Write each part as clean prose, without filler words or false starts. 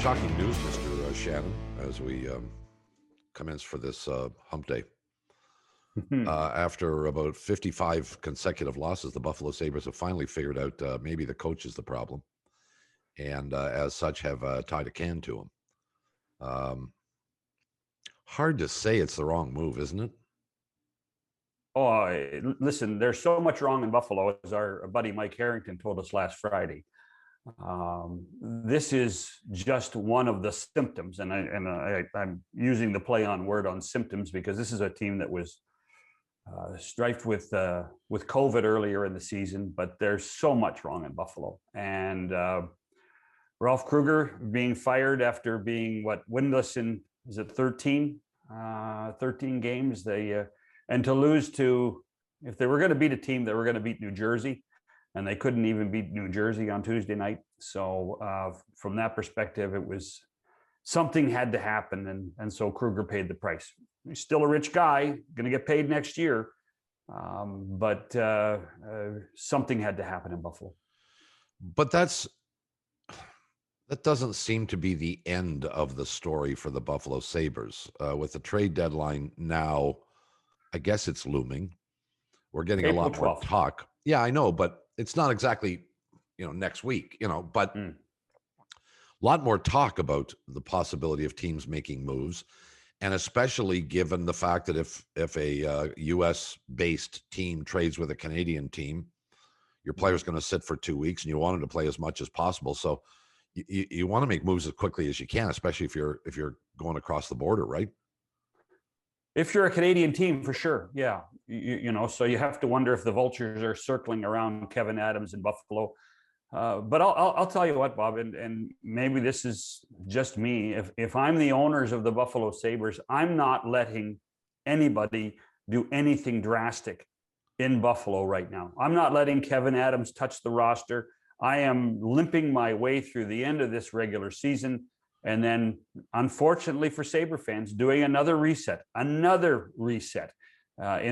Shocking news, Mr. Shannon, as we commence for this hump day. After about 55 consecutive losses, the Buffalo Sabres have finally figured out maybe the coach is the problem, and as such have tied a can to him. Hard to say it's the wrong move, isn't it? Oh, listen, there's so much wrong in Buffalo, as our buddy Mike Harrington told us last Friday. This is just one of the symptoms, and I'm using the play on word on symptoms because this is a team that was strifed with COVID earlier in the season, but there's so much wrong in Buffalo. And Ralph Krueger being fired after being winless in, is it 13 games? And to lose to, if they were going to beat a team, they were going to beat New Jersey, and they couldn't even beat New Jersey on Tuesday night. So from that perspective, it was something had to happen, and so Krueger paid the price. He's still a rich guy, going to get paid next year, but something had to happen in Buffalo. But that doesn't seem to be the end of the story for the Buffalo Sabres. With the trade deadline now, I guess it's looming. We're getting April a lot 12th. more talk. Yeah, I know, but it's not exactly, next week, but a lot more talk about the possibility of teams making moves. And especially given the fact that if a U.S.-based team trades with a Canadian team, your player's going to sit for 2 weeks, and you want him to play as much as possible. So you want to make moves as quickly as you can, especially if you're going across the border, right? If you're a Canadian team, for sure, yeah. So you have to wonder if the vultures are circling around Kevin Adams in Buffalo. But I'll tell you what, Bob, and maybe this is just me. If I'm the owners of the Buffalo Sabres, I'm not letting anybody do anything drastic in Buffalo right now. I'm not letting Kevin Adams touch the roster. I am limping my way through the end of this regular season. And then, unfortunately for Sabre fans, doing another reset in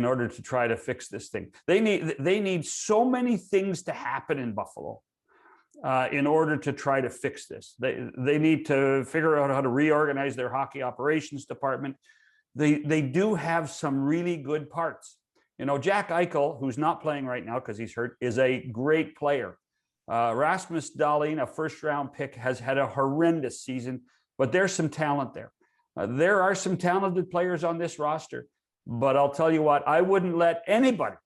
order to try to fix this thing. They need so many things to happen in Buffalo in order to try to fix this. They need to figure out how to reorganize their hockey operations department. They do have some really good parts. Jack Eichel, who's not playing right now because he's hurt, is a great player. Rasmus Dahlin, a first-round pick, has had a horrendous season, but there's some talent there. There are some talented players on this roster, but I'll tell you what, I wouldn't let anybody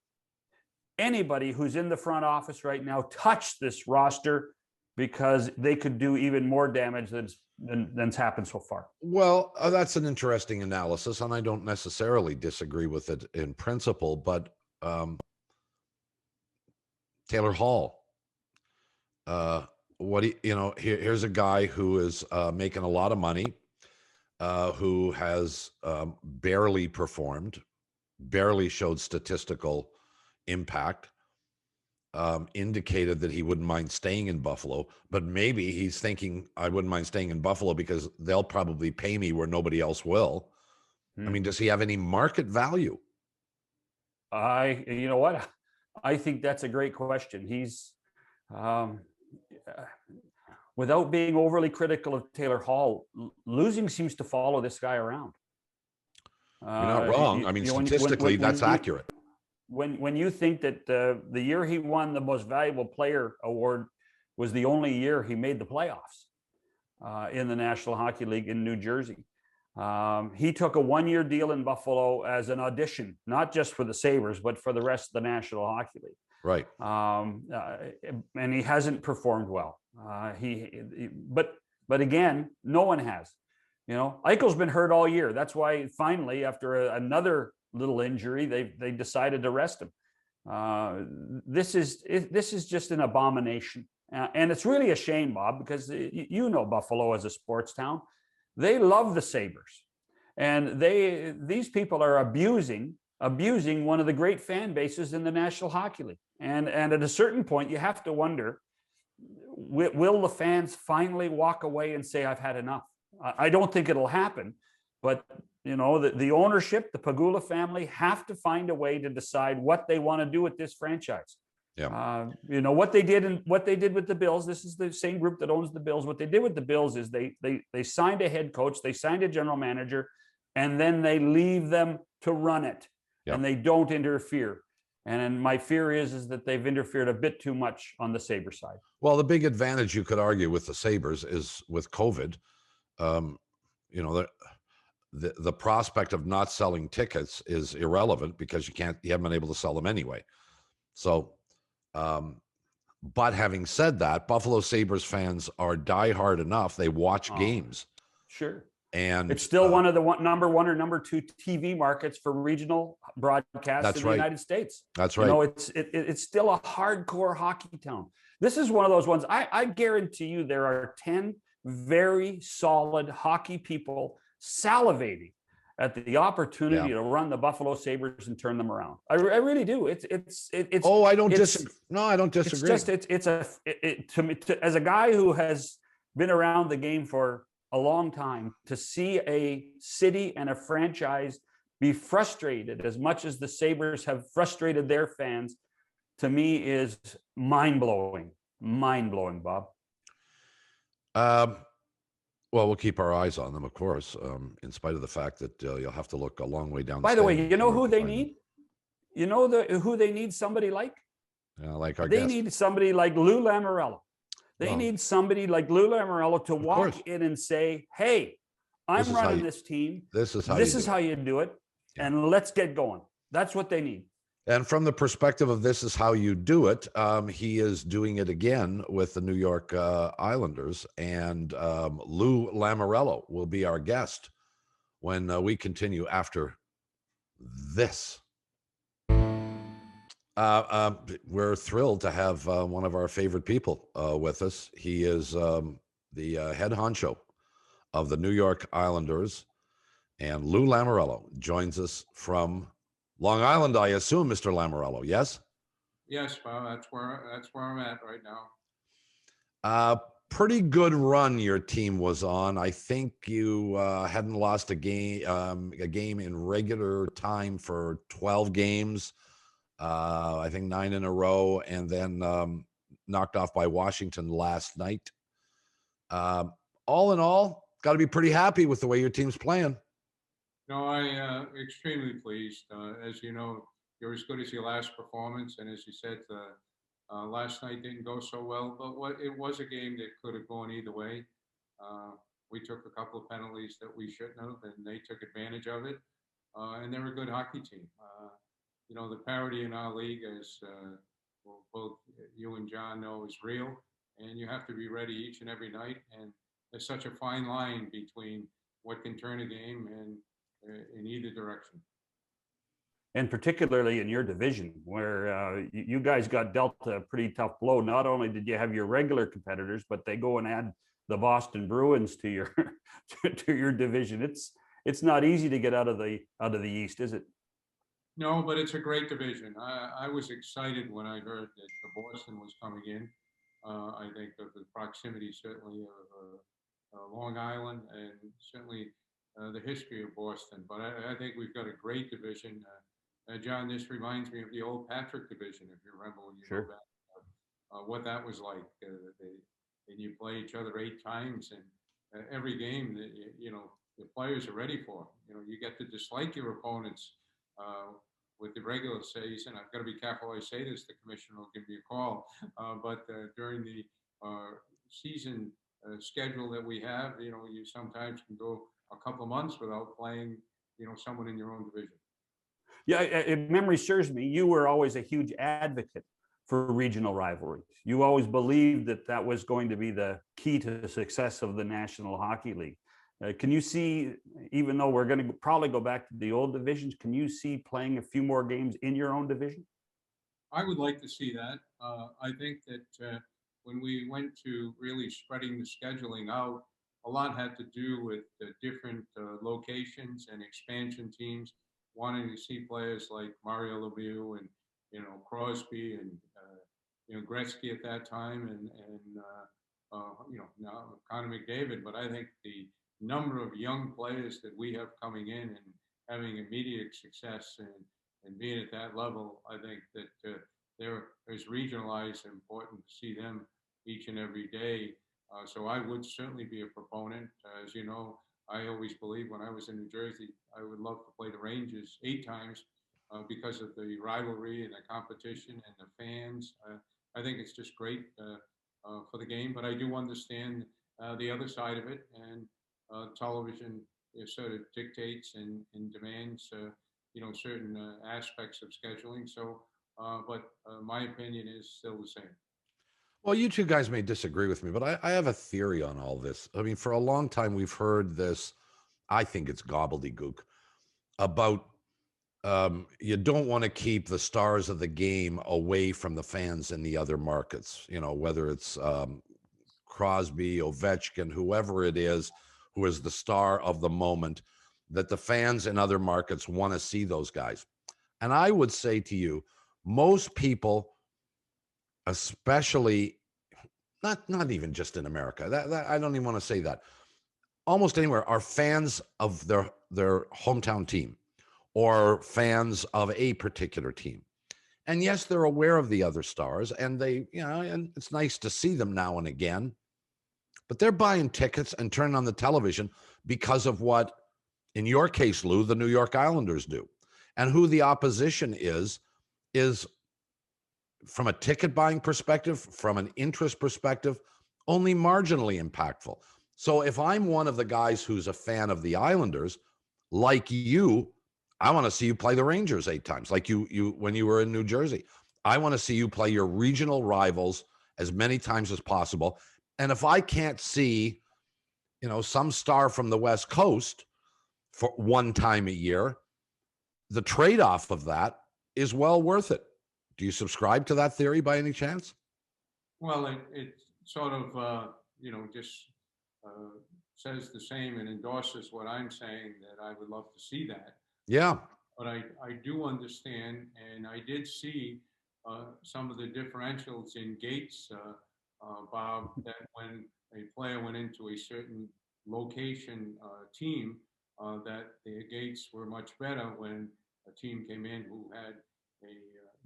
who's in the front office right now touch this roster because they could do even more damage than's happened so far. Well, that's an interesting analysis, and I don't necessarily disagree with it in principle, but Taylor Hall, here's a guy who is making a lot of money, who has barely performed, barely showed statistical impact, indicated that he wouldn't mind staying in Buffalo, but maybe he's thinking, I wouldn't mind staying in Buffalo because they'll probably pay me where nobody else will. I mean, does he have any market value? You know what? I think that's a great question. He's without being overly critical of Taylor Hall, losing seems to follow this guy around. You're not wrong. I mean, statistically, that's accurate. When you think that the year he won the Most Valuable Player award was the only year he made the playoffs in the National Hockey League in New Jersey. He took a one-year deal in Buffalo as an audition, not just for the Sabres, but for the rest of the National Hockey League. Right. And he hasn't performed well. But again, no one has. Eichel's been hurt all year. That's why finally, after another little injury, they decided to rest him. This is just an abomination, and it's really a shame, Bob, because Buffalo as a sports town, they love the Sabres, and these people are abusing one of the great fan bases in the National Hockey League. And at a certain point, you have to wonder, will the fans finally walk away and say, I've had enough? I don't think it'll happen, but the ownership, the Pegula family, have to find a way to decide what they want to do with this franchise. Yeah. You know what they did and what they did with the Bills. This is the same group that owns the Bills. What they did with the Bills is they signed a head coach, they signed a general manager, and then they leave them to run it, and they don't interfere. And my fear is that they've interfered a bit too much on the Sabre side. Well, the big advantage you could argue with the Sabres is with COVID. You know, the prospect of not selling tickets is irrelevant because you haven't been able to sell them anyway. So, but having said that, Buffalo Sabres fans are diehard enough. They watch games. Sure. And it's still one of the number one or number two TV markets for regional broadcasts in the United States. That's right. You know, it's still a hardcore hockey town. This is one of those ones. I guarantee you there are 10 very solid hockey people salivating at the opportunity to run the Buffalo Sabres and turn them around. I really do. It's. Oh, I don't disagree. No, I don't disagree. It's just to me, as a guy who has been around the game for a long time, to see a city and a franchise be frustrated as much as the Sabres have frustrated their fans, to me is mind-blowing. Mind-blowing, Bob. Well, we'll keep our eyes on them, of course, in spite of the fact that you'll have to look a long way down. By the way, you know who they need? You know who they need somebody like? Like our They guest. need somebody like Lou Lamoriello. They need somebody like Lou Lamoriello to walk in and say, hey, I'm running this team. This is how you do it. And let's get going. That's what they need. And from the perspective of this is how you do it, he is doing it again with the New York Islanders. And Lou Lamoriello will be our guest when we continue after this. We're thrilled to have one of our favorite people with us. He is the head honcho of the New York Islanders, and Lou Lamoriello joins us from Long Island, I assume, Mr. Lamoriello. Yes. Yes, Bob. That's where I'm at right now. Pretty good run your team was on. I think you hadn't lost a game in regular time for 12 games. I think 9 in a row, and then knocked off by Washington last night. All in all, got to be pretty happy with the way your team's playing. No, I extremely pleased. As you know, you're as good as your last performance, and as you said, last night didn't go so well. But it was a game that could have gone either way. We took a couple of penalties that we shouldn't have, and they took advantage of it. And they're a good hockey team. You know, the parity in our league, as both you and John know, is real, and you have to be ready each and every night. And there's such a fine line between what can turn a game and in either direction. And particularly in your division, where you guys got dealt a pretty tough blow. Not only did you have your regular competitors, but they go and add the Boston Bruins to your to your division. It's not easy to get out of the East, is it? No, but it's a great division. I was excited when I heard that the Boston was coming in. I think of the proximity, certainly, of Long Island, and certainly the history of Boston. But I think we've got a great division. John, this reminds me of the old Patrick division, if you remember when you go back, what that was like. And you play each other 8 times, and every game that the players are ready for. You know, you get to dislike your opponents. With the regular season, I've got to be careful I say this, the commissioner will give me a call, but during the season schedule that we have, you sometimes can go a couple of months without playing, someone in your own division. Yeah, if memory serves me, you were always a huge advocate for regional rivalries. You always believed that was going to be the key to the success of the National Hockey League. Can you see, even though we're going to probably go back to the old divisions, can you see playing a few more games in your own division? I would like to see that. I think that when we went to really spreading the scheduling out, a lot had to do with the different locations and expansion teams wanting to see players like Mario Lemieux and Crosby and Gretzky at that time and now Connor McDavid. But I think the number of young players that we have coming in and having immediate success and being at that level, I think that there is regionalized and important to see them each and every day. So I would certainly be a proponent. As you know, I always believed when I was in New Jersey, I would love to play the Rangers 8 times because of the rivalry and the competition and the fans. I think it's just great for the game, but I do understand the other side of it, and television sort of dictates and demands, certain aspects of scheduling. So, but my opinion is still the same. Well, you two guys may disagree with me, but I have a theory on all this. I mean, for a long time, we've heard this, I think it's gobbledygook, about you don't want to keep the stars of the game away from the fans in the other markets, whether it's Crosby, Ovechkin, whoever it is who is the star of the moment, that the fans in other markets want to see those guys. And I would say to you, most people, especially not even just in America, that I don't even want to say that, almost anywhere, are fans of their hometown team or fans of a particular team. And yes, they're aware of the other stars, and and it's nice to see them now and again, but they're buying tickets and turning on the television because of what, in your case, Lou, the New York Islanders do. And who the opposition is from a ticket buying perspective, from an interest perspective, only marginally impactful. So if I'm one of the guys who's a fan of the Islanders, like you, I want to see you play the Rangers 8 times, like you when you were in New Jersey. I want to see you play your regional rivals as many times as possible. And if I can't see, some star from the West Coast for one time a year, the trade-off of that is well worth it. Do you subscribe to that theory by any chance? Well, it sort of, just says the same and endorses what I'm saying, that I would love to see that. Yeah. But I do understand, and I did see some of the differentials in gates, Bob, that when a player went into a certain location team, that the gates were much better when a team came in who had a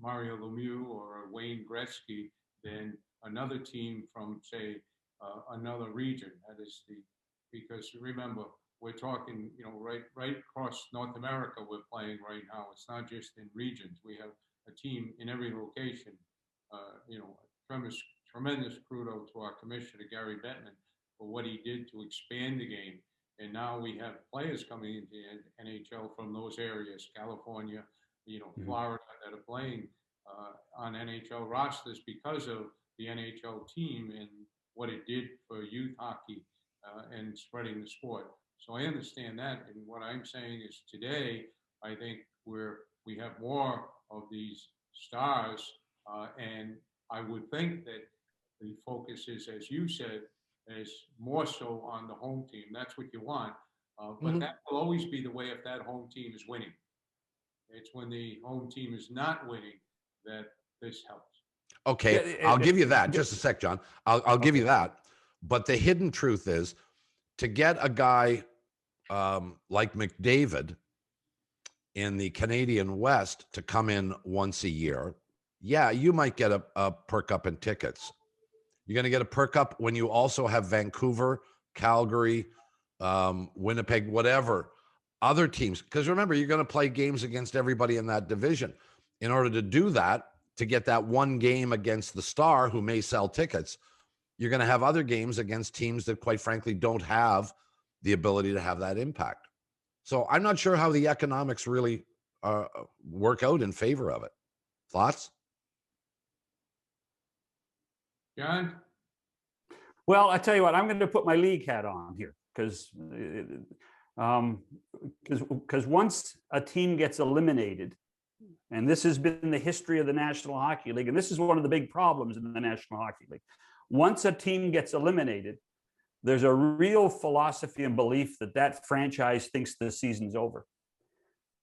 Mario Lemieux or a Wayne Gretzky than another team from, say, another region. That is because remember, we're talking, right across North America we're playing right now. It's not just in regions. We have a team in every location. Tremendous kudos to our commissioner, Gary Bettman, for what he did to expand the game. And now we have players coming into the NHL from those areas, California, Florida, that are playing on NHL rosters because of the NHL team and what it did for youth hockey and spreading the sport. So I understand that. And what I'm saying is today, I think we have more of these stars. And I would think that the focus is, as you said, is more so on the home team. That's what you want. But that will always be the way if that home team is winning. It's when the home team is not winning that this helps. Okay, I'll give you that. Just a sec, John. I'll give you that. But the hidden truth is, to get a guy like McDavid in the Canadian West to come in once a year, yeah, you might get a perk up in tickets. You're going to get a perk up when you also have Vancouver, Calgary, Winnipeg, whatever, other teams. Because remember, you're going to play games against everybody in that division. In order to do that, to get that one game against the star who may sell tickets, you're going to have other games against teams that, quite frankly, don't have the ability to have that impact. So I'm not sure how the economics really work out in favor of it. Thoughts? John? Well, I tell you what, I'm going to put my league hat on here because once a team gets eliminated, and this has been the history of the National Hockey League, and this is one of the big problems in the National Hockey League. Once a team gets eliminated, there's a real philosophy and belief that that franchise thinks the season's over.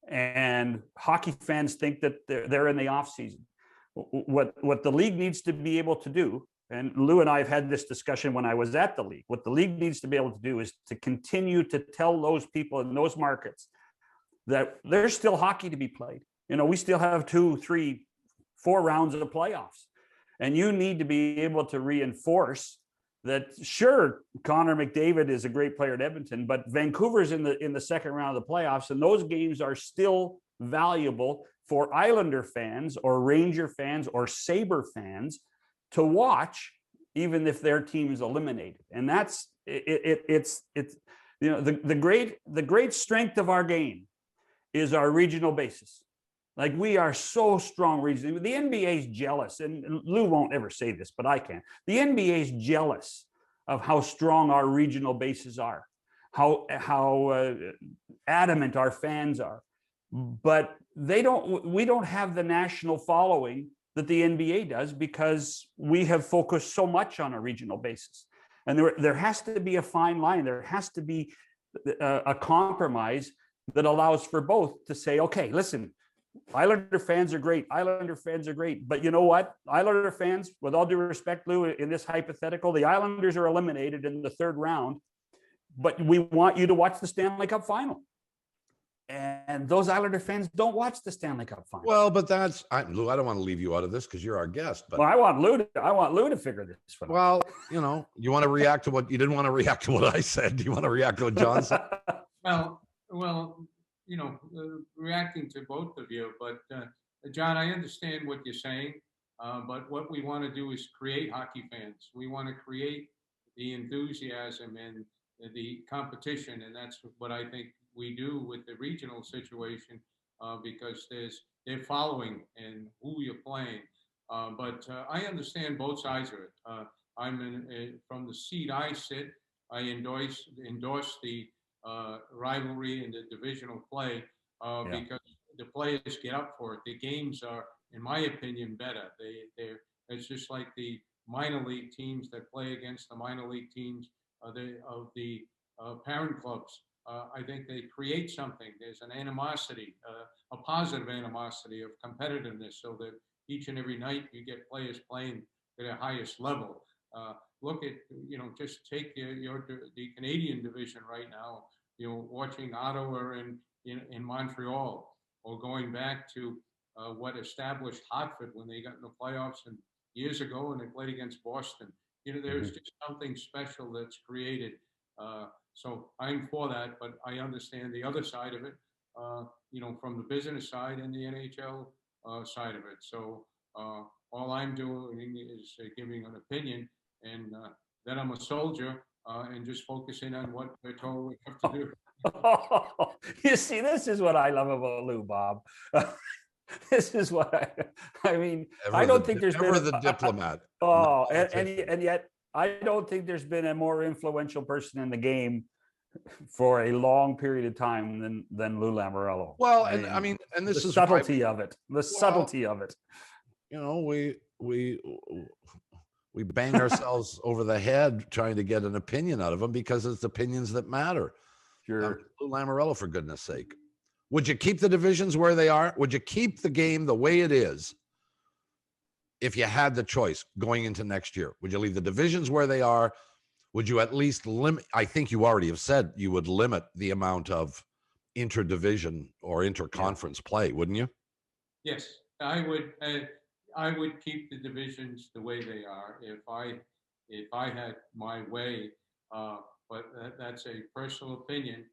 And hockey fans think that they're in the off season. What the league needs to be able to do, and Lou and I have had this discussion when I was at the league, what the league needs to be able to do is to continue to tell those people in those markets that there's still hockey to be played. We still have 2, 3, 4 rounds of the playoffs. And you need to be able to reinforce that. Sure, Connor McDavid is a great player at Edmonton, but Vancouver's in the second round of the playoffs, and those games are still valuable for Islander fans or Ranger fans or Sabre fans to watch, even if their team is eliminated. And that's it's the great strength of our game is our regional basis. Like, we are so strong regionally. The NBA is jealous, and Lou won't ever say this, but I can. The NBA is jealous of how strong our regional bases are, how adamant our fans are. But we don't have the national following that the NBA does, because we have focused so much on a regional basis. And there has to be a fine line. There has to be a compromise that allows for both to say, okay, listen, Islander fans are great. Islander fans are great. But you know what? Islander fans, with all due respect, Lou, in this hypothetical, the Islanders are eliminated in the third round, but we want you to watch the Stanley Cup final. And those Islander fans don't watch the Stanley Cup final. Well, but Lou, I don't want to leave you out of this because you're our guest. But well, I want Lou to figure this one out. Well, you want to react to what you didn't want to react to what I said. Do you want to react to what John said? Well, reacting to both of you, but John, I understand what you're saying, but what we want to do is create hockey fans. We want to create the enthusiasm and the competition, and that's what I think we do with the regional situation, because they're following and who you're playing. But I understand both sides of it. From the seat I sit, I endorse the rivalry and the divisional play because the players get up for it. The games are, in my opinion, better. It's just like the minor league teams that play against the minor league teams of the parent clubs. I think they create something. There's an animosity, a positive animosity of competitiveness, so that each and every night you get players playing at their highest level. Look at, just take the Canadian division right now, watching Ottawa in Montreal, or going back to what established Hartford when they got in the playoffs and years ago and they played against Boston. There's just something special that's created. So I'm for that, but I understand the other side of it, from the business side and the NHL side of it. So all I'm doing is giving an opinion, and then I'm a soldier and just focusing on what they're told we have to do. You see, this is what I love about Lou, Bob. This is what I mean. I don't think there's been the diplomat. And yet I don't think there's been a more influential person in the game for a long period of time than Lou Lamoriello. Well, and this is subtlety of it. The subtlety of it. We bang ourselves over the head trying to get an opinion out of them because it's opinions that matter. Sure. Lou Lamoriello, for goodness sake. Would you keep the divisions where they are? Would you keep the game the way it is if you had the choice going into next year? Would you leave the divisions where they are? Would you at least limit? I think you already have said you would limit the amount of interdivision or interconference play, wouldn't you? Yes, I would. I would keep the divisions the way they are if I had my way. But that's a personal opinion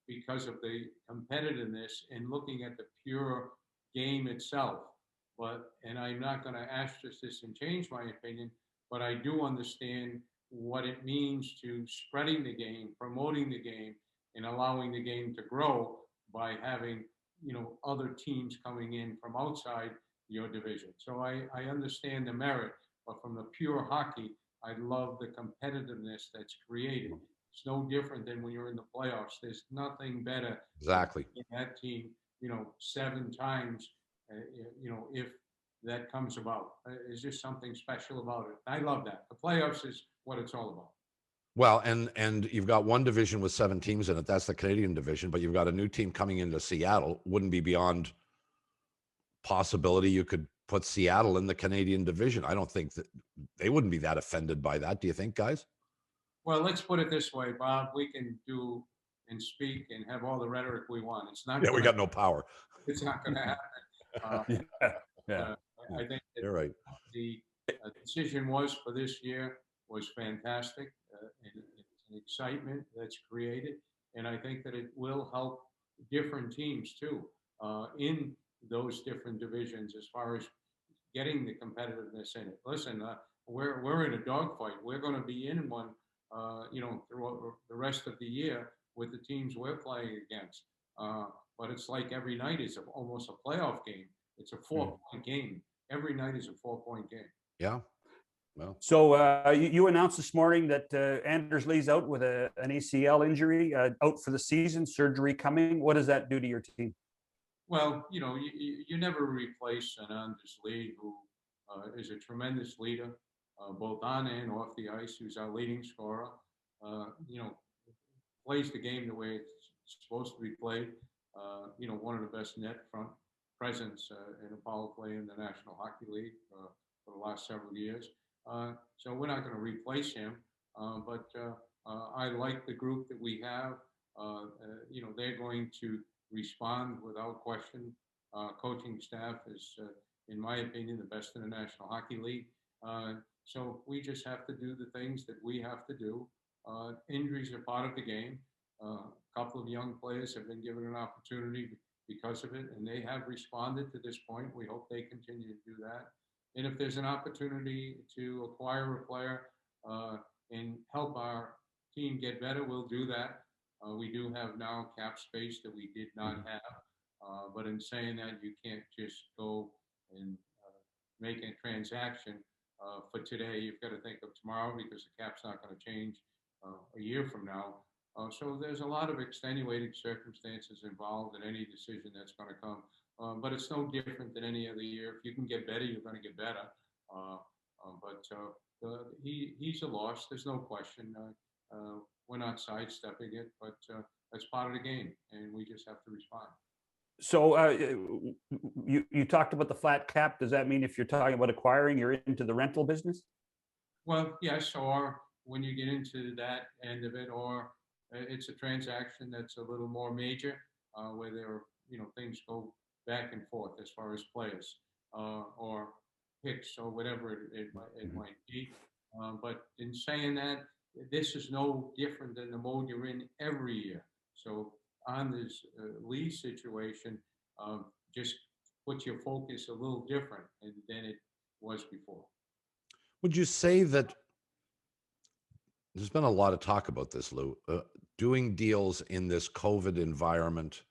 because of the competitiveness and looking at the pure game itself. And I'm not going to asterisk this and change my opinion, but I do understand what it means to spreading the game, promoting the game, and allowing the game to grow by having, other teams coming in from outside your division. So I understand the merit, but from the pure hockey, I love the competitiveness that's created. It's no different than when you're in the playoffs. There's nothing better. Exactly. Than that team, 7 times, if that comes about. There's just something special about it. I love that. The playoffs is what it's all about. Well, and you've got one division with 7 teams in it. That's the Canadian division, but you've got a new team coming into Seattle. Wouldn't be beyond possibility you could put Seattle in the Canadian division. I don't think that they wouldn't be that offended by that. Do you think, guys? Well, let's put it this way, Bob. We can do and speak and have all the rhetoric we want. It's not. Yeah, we got no power. It's not going to happen. Yeah. I think that you're right. The decision was for this year was fantastic, and it's an excitement that's created, and I think that it will help different teams too in those different divisions as far as getting the competitiveness in it. Listen, we're in a dogfight. We're going to be in one, throughout the rest of the year with the teams we're playing against. But it's like every night is almost a playoff game. It's a 4-point game. Every night is a 4-point game. Yeah. Well, So you announced this morning that Anders Lee's out with an ACL injury, out for the season, surgery coming. What does that do to your team? Well, you never replace an Anders Lee, who is a tremendous leader, both on and off the ice, who's our leading scorer. Plays the game the way it's supposed to be played. One of the best net front presence in a power play in the National Hockey League for the last several years. So we're not going to replace him, but I like the group that we have. They're going to respond without question. Coaching staff is, in my opinion, the best in the National Hockey League. So we just have to do the things that we have to do. Injuries are part of the game. A couple of young players have been given an opportunity because of it, and they have responded to this point. We hope they continue to do that. And if there's an opportunity to acquire a player and help our team get better, we'll do that. We do have now cap space that we did not have. But in saying that, you can't just go and make a transaction for today. You've got to think of tomorrow, because the cap's not going to change a year from now. So there's a lot of extenuating circumstances involved in any decision that's going to come. But it's no different than any other year. If you can get better, you're going to get better. He's a loss. There's no question. We're not sidestepping it, but that's part of the game, and we just have to respond. So you talked about the flat cap. Does that mean if you're talking about acquiring, you're into the rental business? Well, yes, or when you get into that end of it, or it's a transaction that's a little more major, where there are, things go back and forth as far as players or picks or whatever it might be. But in saying that, this is no different than the mode you're in every year. So on this Lee situation, just put your focus a little different than it was before. would you say that there's been a lot of talk about this, Lou, doing deals in this COVID environment,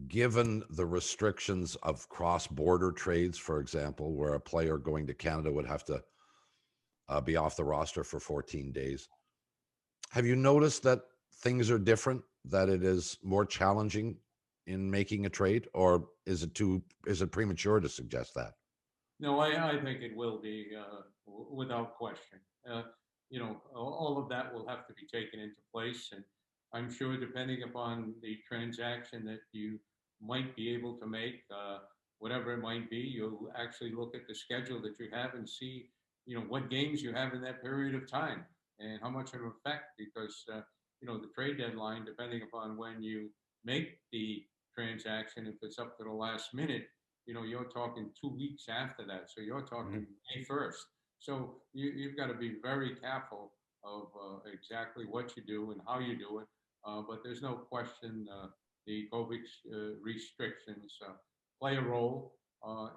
given the restrictions of cross-border trades, for example, where a player going to Canada would have to be off the roster for 14 days. Have you noticed that things are different, that it is more challenging in making a trade, or is it premature to suggest that? No, I think it will be without question. All of that will have to be taken into place, and I'm sure depending upon the transaction that you might be able to make, whatever it might be, you'll actually look at the schedule that you have and see, what games you have in that period of time and how much it'll affect, because, the trade deadline, depending upon when you make the transaction, if it's up to the last minute, you're talking 2 weeks after that. So you're talking May 1st. So you've got to be very careful of exactly what you do and how you do it. But there's no question the COVID restrictions play a role,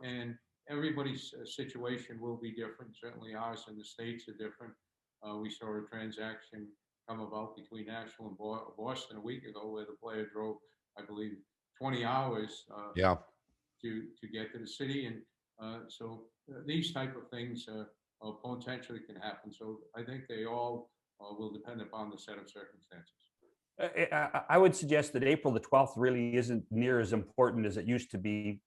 and everybody's situation will be different. Certainly ours in the States are different. We saw a transaction come about between Nashville and Boston a week ago, where the player drove, I believe, 20 hours to get to the city. And so these type of things potentially can happen. So I think they all will depend upon the set of circumstances. I would suggest that April the 12th really isn't near as important as it used to be,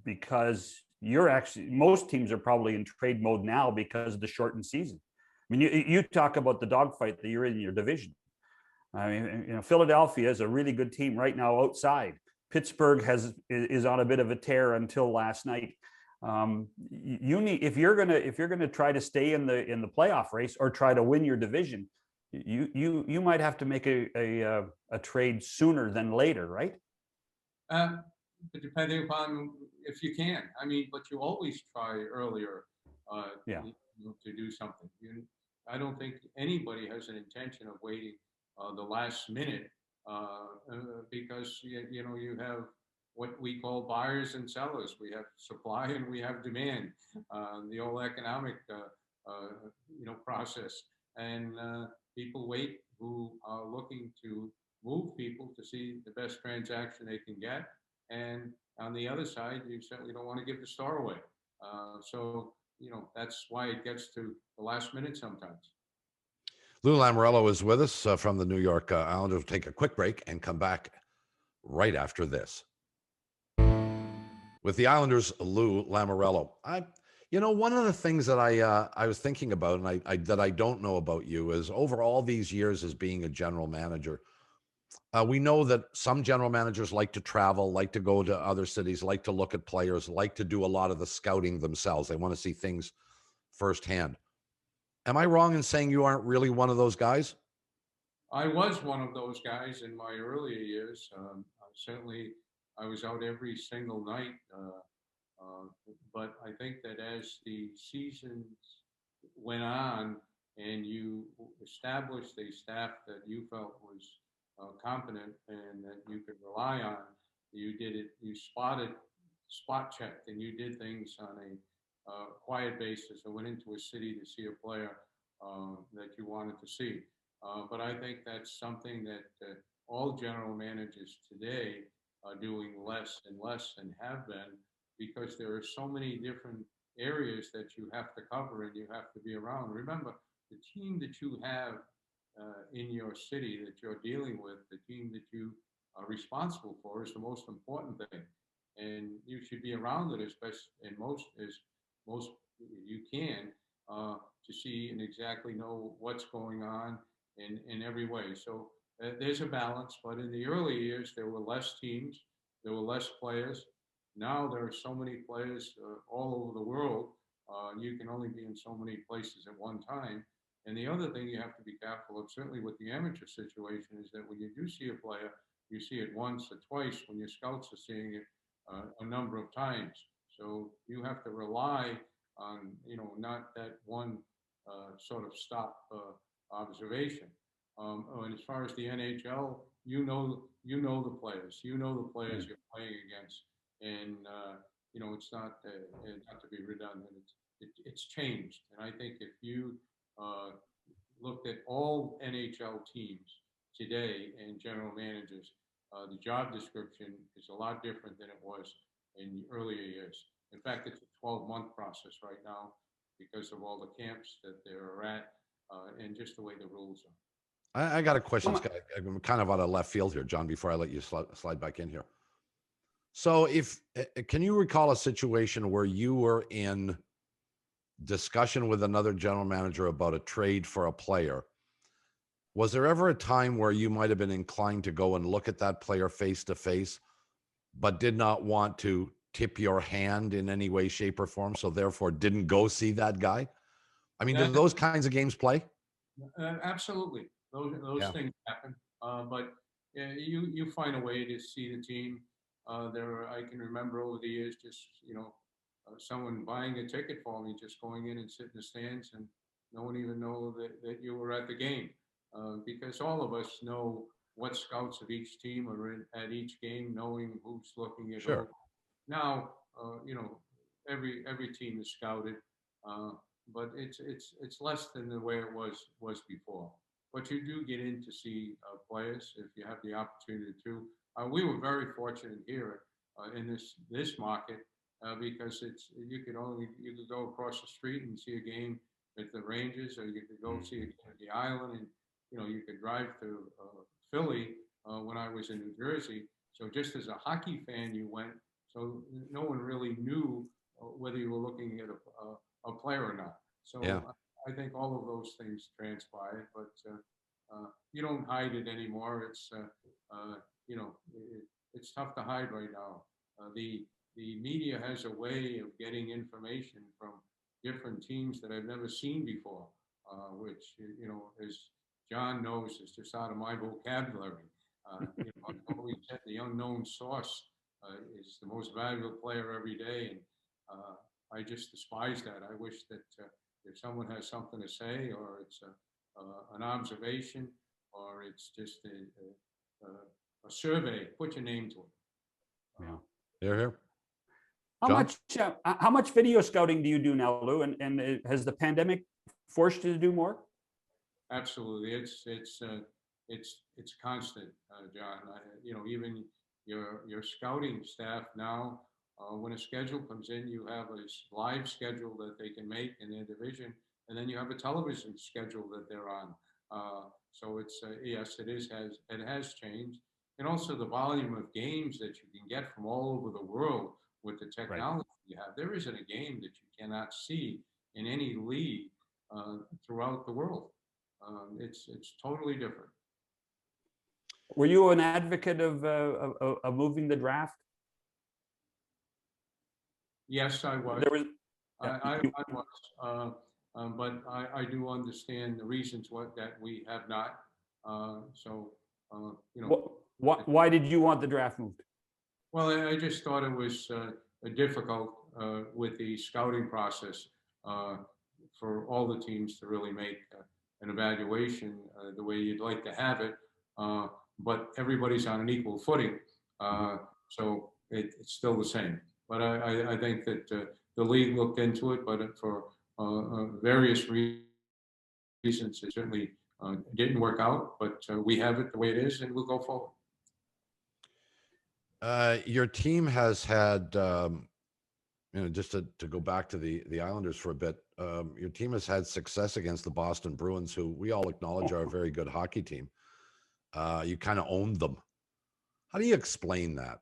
because most teams are probably in trade mode now because of the shortened season. I mean, you talk about the dogfight that you're in your division. I mean, Philadelphia is a really good team right now outside. Pittsburgh is on a bit of a tear until last night. If you're gonna try to stay in the playoff race or try to win your division, you might have to make a trade sooner than later, right? Depending upon if you can. I mean, but you always try earlier Yeah. to do something. I don't think anybody has an intention of waiting the last minute because you have what we call buyers and sellers. We have supply and we have demand. The whole economic process, and people wait who are looking to move people to see the best transaction they can get. And on the other side, you certainly don't want to give the star away. So that's why it gets to the last minute sometimes. Lou Lamoriello is with us from the New York Islanders. We'll take a quick break and come back right after this. With the Islanders, Lou Lamoriello. One of the things that I was thinking about, and that I don't know about you, is over all these years as being a general manager, we know that some general managers like to travel, like to go to other cities, like to look at players, like to do a lot of the scouting themselves. They want to see things firsthand. Am I wrong in saying you aren't really one of those guys? I was one of those guys in my earlier years. Certainly, I was out every single night. But I think that as the seasons went on and you established a staff that you felt was competent and that you could rely on, you did it, you spot checked, and you did things on a quiet basis and went into a city to see a player that you wanted to see. But I think that's something that all general managers today are doing less and less and have been, because there are so many different areas that you have to cover and you have to be around. Remember, the team that you have in your city that you're dealing with, the team that you are responsible for, is the most important thing. And you should be around it as best and most you can to see and exactly know what's going on in every way. So there's a balance, but in the early years, there were less teams, there were less players. Now there are so many players all over the world. You can only be in so many places at one time. And the other thing you have to be careful of, certainly with the amateur situation, is that when you do see a player, you see it once or twice, when your scouts are seeing it a number of times. So you have to rely on, not that one sort of stop observation. And as far as the NHL, the players, the players you're playing against, and it's not to be redundant. It's changed, and I think if you looked at all NHL teams today and general managers, the job description is a lot different than it was in earlier years. In fact, it's a 12-month process right now because of all the camps that they're at and just the way the rules are. I got a question, Scott. I'm kind of out of left field here, John, before I let you slide back in here. So can you recall a situation where you were in discussion with another general manager about a trade for a player? Was there ever a time where you might have been inclined to go and look at that player face to face, but did not want to tip your hand in any way, shape, or form, so therefore didn't go see that guy? I mean, do those kinds of games play? Absolutely. Those things happen. But you find a way to see the team. I can remember over the years just, someone buying a ticket for me, just going in and sit in the stands, and no one even know that you were at the game. Because all of us know what scouts of each team are at each game, knowing who's looking at who. Now, every team is scouted, but it's less than the way it was before. But you do get in to see players if you have the opportunity to. We were very fortunate here in this market because you could go across the street and see a game at the Rangers, or you could go see a game at the Island, and you could drive to Philly when I was in New Jersey. So just as a hockey fan, you went. So no one really knew whether you were looking at a player or not. So I think all of those things transpired, but you don't hide it anymore. It's tough to hide right now. The media has a way of getting information from different teams that I've never seen before, which as John knows, is just out of my vocabulary. I've always said the unknown source is the most valuable player every day, and I just despise that. I wish that if someone has something to say, or it's an observation, or it's just a survey, put your name to it. Yeah. Here. How much video scouting do you do now, Lou? And has the pandemic forced you to do more? Absolutely, it's constant, John. Even your scouting staff now, when a schedule comes in, you have a live schedule that they can make in their division, and then you have a television schedule that they're on. So it's yes, it has changed, and also the volume of games that you can get from all over the world with the technology you have. There isn't a game that you cannot see in any league throughout the world. It's totally different. Were you an advocate of moving the draft? Yes, I was. There was. I was, but I do understand the reasons that we have not. Why did you want the draft moved? Well, I just thought it was difficult with the scouting process for all the teams to really make an evaluation the way you'd like to have it, but everybody's on an equal footing, so it's still the same. But I think that the league looked into it, but for various reasons, it certainly didn't work out. But we have it the way it is, and we'll go forward. Your team has had, just to go back to the Islanders for a bit, your team has had success against the Boston Bruins, who we all acknowledge are a very good hockey team. You kind of owned them. How do you explain that?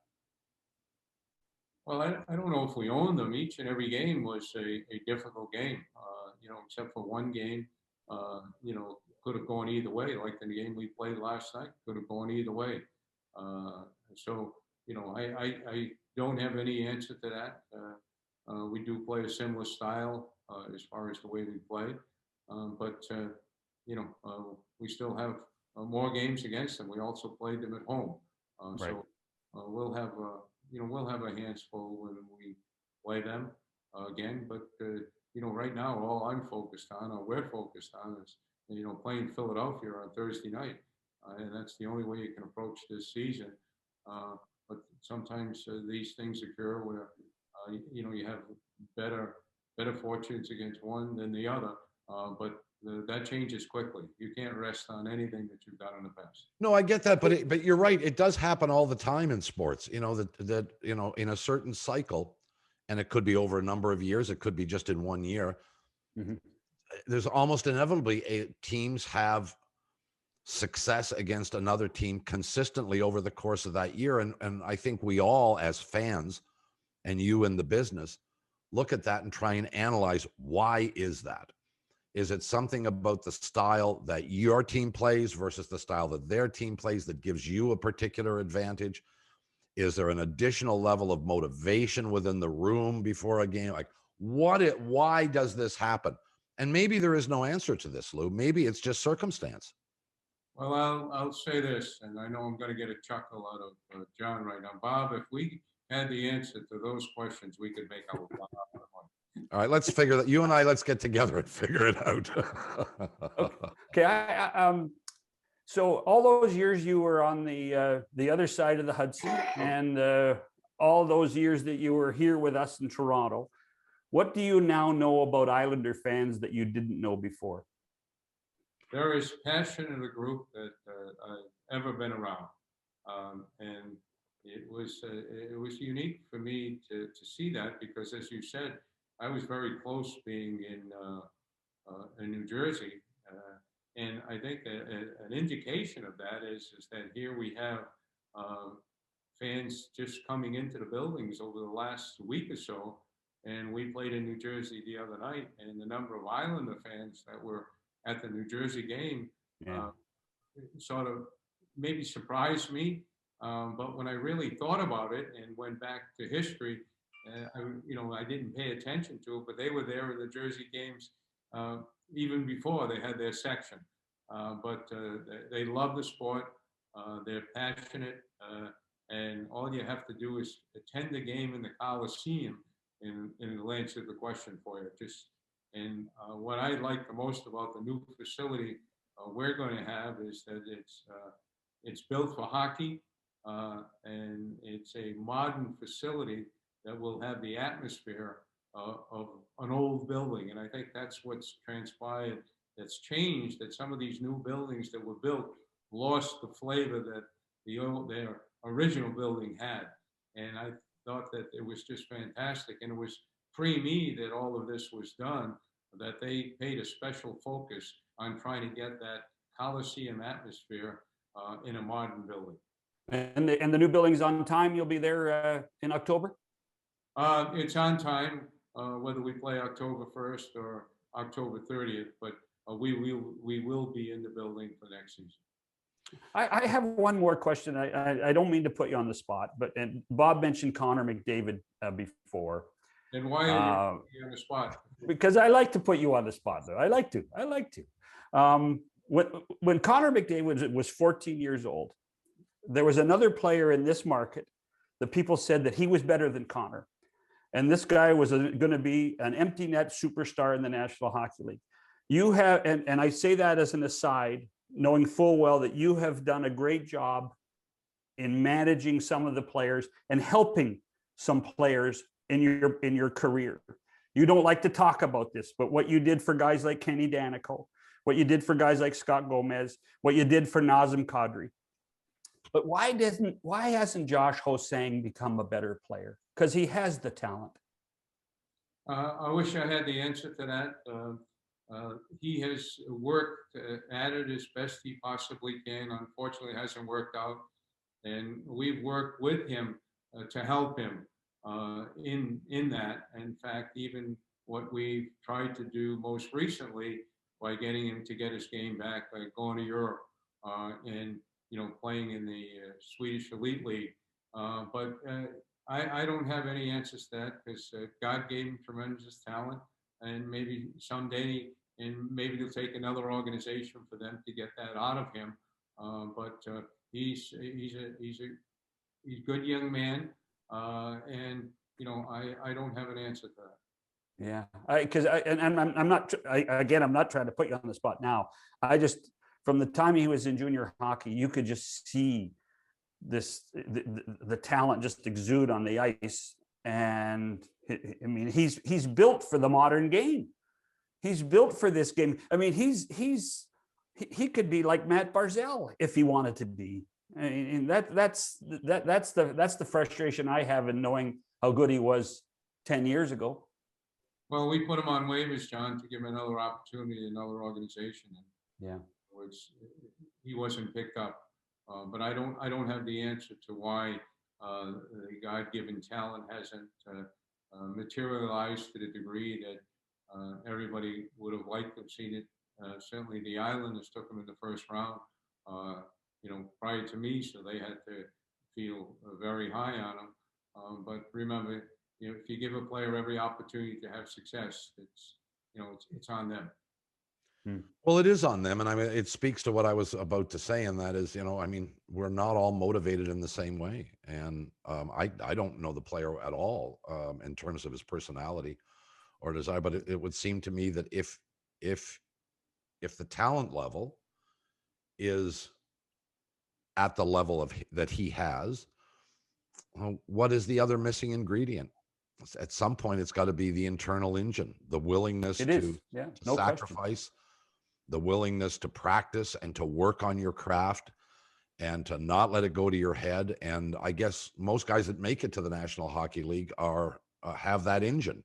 Well, I don't know if we owned them. Each and every game was a difficult game, except for one game, could have gone either way. Like the game we played last night, could have gone either way. So, I don't have any answer to that. We do play a similar style as far as the way we play, but we still have more games against them. We also played them at home, so we'll have a hands full when we play them again. But right now, all I'm focused on, or we're focused on, is playing Philadelphia on Thursday night, and that's the only way you can approach this season. But sometimes these things occur where you have better fortunes against one than the other, but that changes quickly. You can't rest on anything that you've done in the past. No, I get that, but you're right. It does happen all the time in sports. That in a certain cycle, and it could be over a number of years. It could be just in 1 year. Mm-hmm. There's almost inevitably teams have success against another team consistently over the course of that year. And I think we all, as fans, and you in the business, look at that and try and analyze, why is that? Is it something about the style that your team plays versus the style that their team plays that gives you a particular advantage? Is there an additional level of motivation within the room before a game? Like, why does this happen? And maybe there is no answer to this, Lou. Maybe it's just circumstance. Well, I'll say this, and I know I'm going to get a chuckle out of John right now. Bob, if we had the answer to those questions, we could make a lot of money. All right, let's figure that. You and I, let's get together and figure it out. Okay. So all those years you were on the other side of the Hudson, and all those years that you were here with us in Toronto, what do you now know about Islander fans that you didn't know before? They're as passionate a group that I've ever been around, and it was unique for me to see that, because, as you said, I was very close being in New Jersey, and I think an indication of that is that here we have fans just coming into the buildings over the last week or so, and we played in New Jersey the other night, and the number of Islander fans that were at the New Jersey game sort of maybe surprised me. But when I really thought about it and went back to history, I didn't pay attention to it, but they were there in the Jersey games even before they had their section. But they love the sport. They're passionate, and all you have to do is attend the game in the Coliseum it'll answer the question for you. And what I like the most about the new facility we're going to have is that it's built for hockey, and it's a modern facility that will have the atmosphere of an old building. And I think that's what's transpired, that's changed, that some of these new buildings that were built lost the flavor that their original building had. And I thought that it was just fantastic. And it was pre-me that all of this was done, that they paid a special focus on trying to get that Coliseum atmosphere in a modern building. And the new building's on time. You'll be there in October? It's on time, whether we play October 1st or October 30th, but we will be in the building for next season. I have one more question. I don't mean to put you on the spot, but and Bob mentioned Connor McDavid before. And why are you on the spot? Because I like to put you on the spot, though. I like to. When Connor McDavid was 14 years old, there was another player in this market that people said that he was better than Connor. And this guy was going to be an empty net superstar in the National Hockey League. You have, and I say that as an aside, knowing full well that you have done a great job in managing some of the players and helping some players in your career. You don't like to talk about this, but what you did for guys like Kenny Danico, what you did for guys like Scott Gomez, what you did for Nazem Kadri. But why hasn't Josh Ho-Sang become a better player? Because he has the talent. I wish I had the answer to that. He has worked at it as best he possibly can. Unfortunately, it hasn't worked out. And we've worked with him to help him in that. In fact, even what we've tried to do most recently by getting him to get his game back, by going to Europe and playing in the Swedish Elite League. But I don't have any answers to that, because God gave him tremendous talent, and maybe someday, and maybe it'll take another organization for them to get that out of him. But he's a good young man, and I don't have an answer to that. Yeah, I'm not trying to put you on the spot now. I just, from the time he was in junior hockey, you could just see the talent just exude on the ice. And I mean, he's built for the modern game. He's built for this game. I mean, he could be like Matt Barzal if he wanted to be. And that's the frustration I have in knowing how good he was 10 years ago. Well, we put him on waivers, John, to give him another opportunity, another organization. Yeah, he wasn't picked up, but I don't have the answer to why the God-given talent hasn't materialized to the degree that everybody would have liked to have seen it. Certainly, the Islanders took him in the first round, prior to me, so they had to feel very high on him. But remember, if you give a player every opportunity to have success, it's on them. Well, it is on them. And I mean, it speaks to what I was about to say. And that is, I mean, we're not all motivated in the same way. And I don't know the player at all in terms of his personality or desire, but it would seem to me that if the talent level is at the level that he has, what is the other missing ingredient? At some point, it's got to be the internal engine, the willingness to sacrifice, the willingness to practice and to work on your craft and to not let it go to your head. And I guess most guys that make it to the National Hockey League have that engine.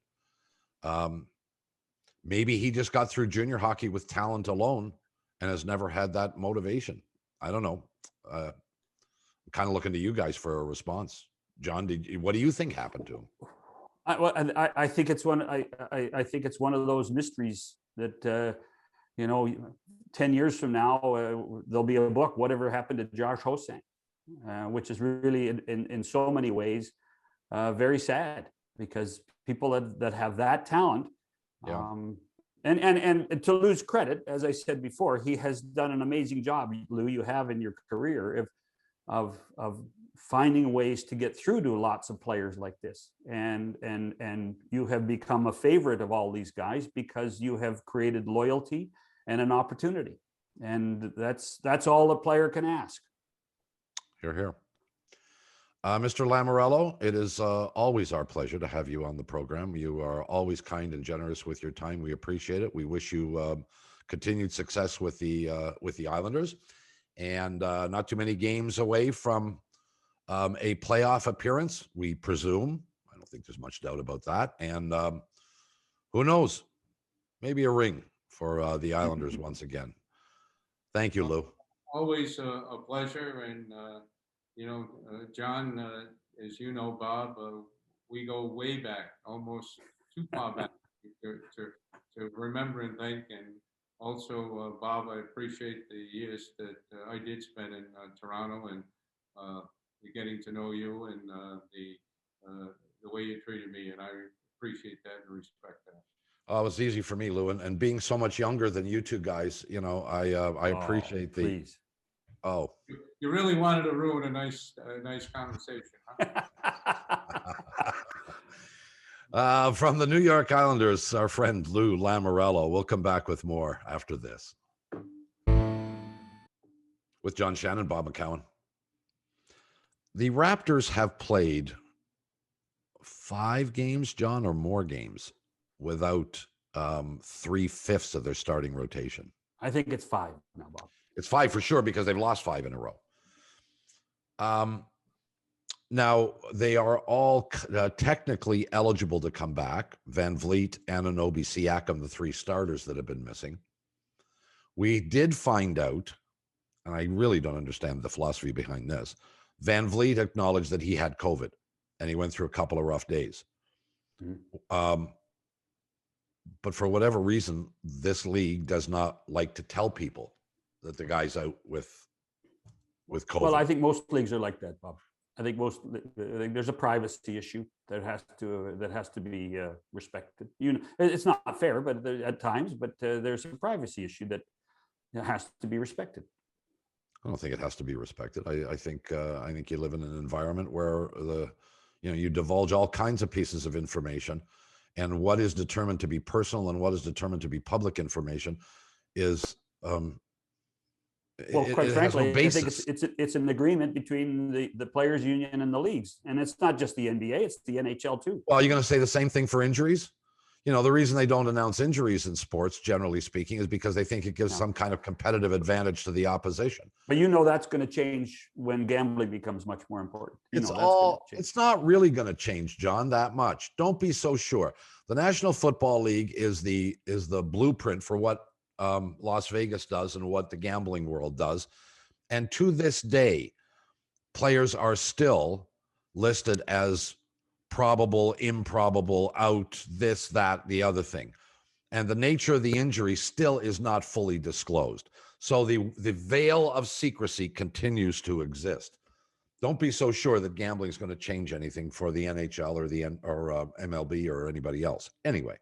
Maybe he just got through junior hockey with talent alone and has never had that motivation. I don't know. I'm kind of looking to you guys for a response. John, what do you think happened to him? I think it's one. I think it's one of those mysteries that 10 years from now there'll be a book. Whatever happened to Josh Ho-Sang, which is really in so many ways very sad, because people that have that talent. Yeah. And to Lou's credit, as I said before, he has done an amazing job. Lou, you have in your career of finding ways to get through to lots of players like this. And you have become a favorite of all these guys because you have created loyalty and an opportunity. And that's all a player can ask. Hear, hear. Mr. Lamoriello, it is always our pleasure to have you on the program. You are always kind and generous with your time. We appreciate it. We wish you continued success with the Islanders, and not too many games away from a playoff appearance, we presume. I don't think there's much doubt about that. And who knows? Maybe a ring for the Islanders once again. Thank you, Lou. Always a pleasure. And, John, as you know, Bob, we go way back, almost too far back to remember and thank. And also, Bob, I appreciate the years that I did spend in Toronto, and getting to know you and the way you treated me, and I appreciate that and respect that. Oh, it was easy for me, Lou, and being so much younger than you two guys, I appreciate the. Please. Oh, you really wanted to ruin a nice conversation, huh? From the New York Islanders, our friend Lou Lamoriello. We'll come back with more after this. With John Shannon, Bob McCowan. The Raptors have played 5 games, John, or more games without 3/5 of their starting rotation. I think it's 5 now, Bob. It's 5 for sure because they've lost 5 in a row. Now, they are all technically eligible to come back. Van Vliet, Anunoby, Siakam, the 3 starters that have been missing. We did find out, and I really don't understand the philosophy behind this, Van Vliet acknowledged that he had COVID, and he went through a couple of rough days. Mm-hmm. But for whatever reason, this league does not like to tell people that the guy's out with COVID. Well, I think most leagues are like that, Bob. I think there's a privacy issue that has to be respected. It's not fair, but at times, but there's a privacy issue that has to be respected. I don't think it has to be respected. I think you live in an environment where you divulge all kinds of pieces of information, and what is determined to be personal and what is determined to be public information is well, quite frankly, no I think it's an agreement between the players' union and the leagues, and it's not just the NBA; it's the NHL too. Well, you're going to say the same thing for injuries? The reason they don't announce injuries in sports, generally speaking, is because they think it gives some kind of competitive advantage to the opposition. But that's going to change when gambling becomes much more important. It's not really going to change, John, that much. Don't be so sure. The National Football League is the blueprint for what Las Vegas does and what the gambling world does. And to this day, players are still listed as probable, improbable, out, this, that, the other thing. And the nature of the injury still is not fully disclosed. So the veil of secrecy continues to exist. Don't be so sure that gambling is going to change anything for the NHL or or MLB or anybody else. Anyway,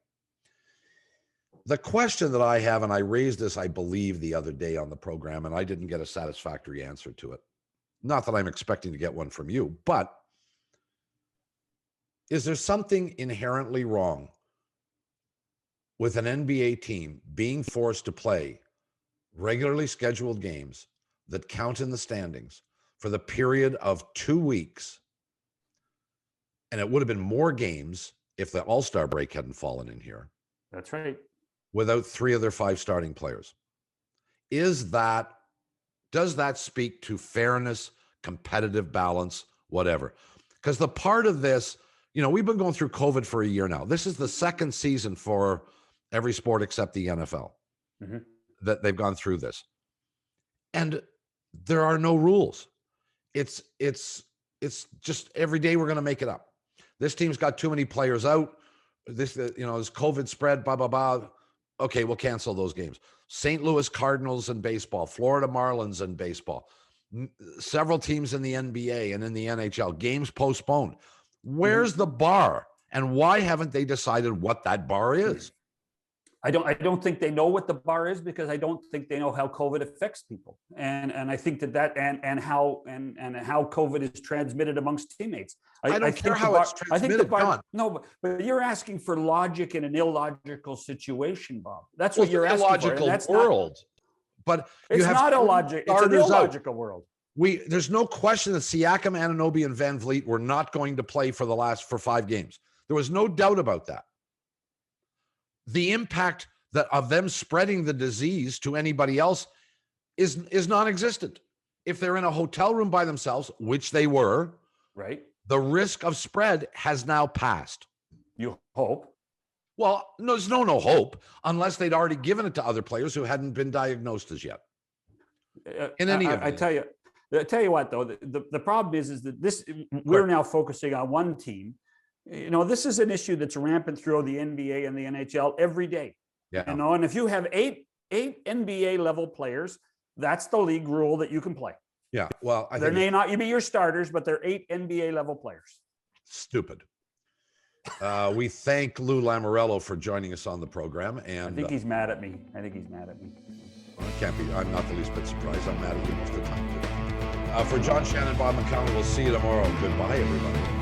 the question that I have, and I raised this, I believe, the other day on the program, and I didn't get a satisfactory answer to it. Not that I'm expecting to get one from you, but is there something inherently wrong with an NBA team being forced to play regularly scheduled games that count in the standings for the period of 2 weeks? And it would have been more games if the All-Star break hadn't fallen in here. That's right. Without 3 of their 5 starting players. Does that speak to fairness, competitive balance, whatever? Because the part of this, we've been going through COVID for a year now. This is the second season for every sport except the NFL that they've gone through this. And there are no rules. It's just every day we're going to make it up. This team's got too many players out. This, is COVID spread, blah, blah, blah. Okay, we'll cancel those games. St. Louis Cardinals in baseball, Florida Marlins in baseball, several teams in the NBA and in the NHL, games postponed. Where's the bar? And why haven't they decided what that bar is? I don't think they know what the bar is, because I don't think they know how COVID affects people, and I think that how COVID is transmitted amongst teammates. I don't care how it's transmitted, John. No, but you're asking for logic in an illogical situation, Bob. That's what you're asking for. That's world. But it's not illogical. It's an illogical world. There's no question that Siakam, Anunoby, and Van Vliet were not going to play for 5 games. There was no doubt about that. The impact of them spreading the disease to anybody else is non-existent. If they're in a hotel room by themselves, which they were, right, the risk of spread has now passed. You hope. Well, no, there's no hope unless they'd already given it to other players who hadn't been diagnosed as yet. In any event, I tell you what, though, the problem is that we're now focusing on one team. This is an issue that's rampant through the NBA and the NHL every day. Yeah. And if you have eight NBA level players, that's the league rule that you can play. Yeah. Well, they may not be your starters, but they're 8 NBA level players. Stupid. We thank Lou Lamoriello for joining us on the program. And I think he's mad at me. Well, it can't be. I'm not the least bit surprised. I'm mad at you most of the time. For John Shannon, Bob McConnell, we'll see you tomorrow. Goodbye, everybody.